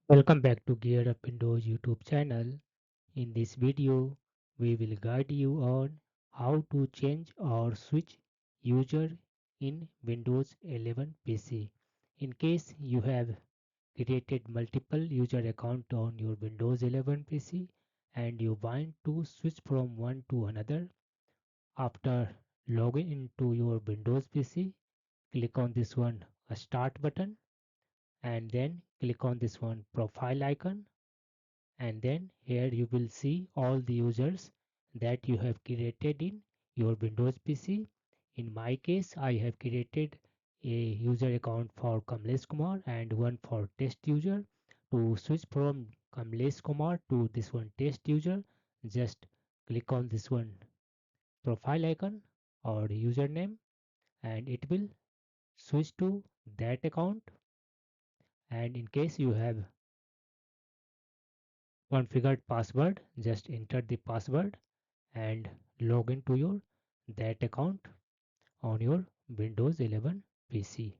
Welcome back to Gear Up Windows YouTube channel. In this video, we will guide you on how to change or switch user in Windows 11 PC. In case you have created multiple user account on your Windows 11 PC and you want to switch from one to another, after logging into your Windows PC, click on this one Start button and then click on this one Profile icon, and then here you will see all the users that you have created in your Windows PC. In my case, I have created a user account for Kamlesh Kumar and one for test user. To switch from Kamlesh Kumar to this one test user, just click on this one profile icon or username, and it will switch to that account. And in case you have configured password, just enter the password and log into your that account on your Windows 11 PC.